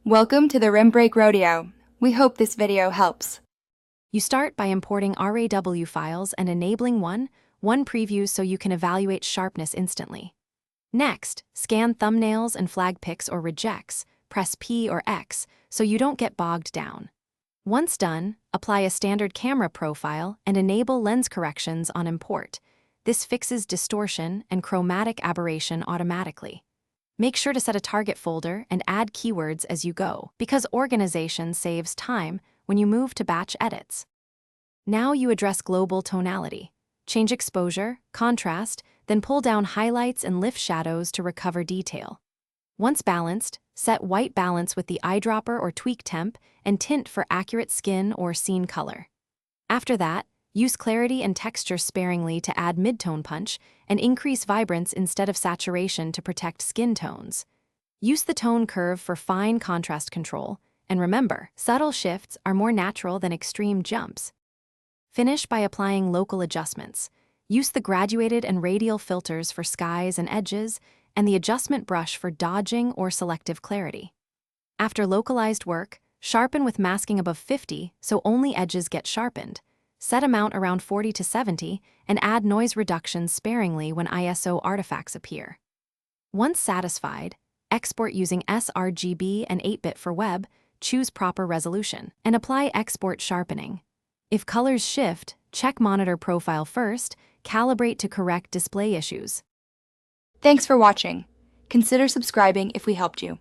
Welcome to the Rim Break Rodeo. We hope this video helps. You start by importing RAW files and enabling one preview so you can evaluate sharpness instantly. Next, scan thumbnails and flag pics or rejects, press P or X so you don't get bogged down. Once done, apply a standard camera profile and enable lens corrections on import. This fixes distortion and chromatic aberration automatically. Make sure to set a target folder and add keywords as you go, because organization saves time when you move to batch edits. Now you address global tonality. Change exposure, contrast, then pull down highlights and lift shadows to recover detail. Once balanced, set white balance with the eyedropper or tweak temp and tint for accurate skin or scene color. After that, use clarity and texture sparingly to add mid-tone punch and increase vibrance instead of saturation to protect skin tones. Use the tone curve for fine contrast control, and remember, subtle shifts are more natural than extreme jumps. Finish by applying local adjustments. Use the graduated and radial filters for skies and edges, and the adjustment brush for dodging or selective clarity. After localized work, sharpen with masking above 50 so only edges get sharpened. Set amount around 40 to 70 and add noise reductions sparingly when ISO artifacts appear. Once satisfied, export using sRGB and 8-bit for web, choose proper resolution, and apply export sharpening. If colors shift, check monitor profile first, calibrate to correct display issues. Thanks for watching. Consider subscribing if we helped you.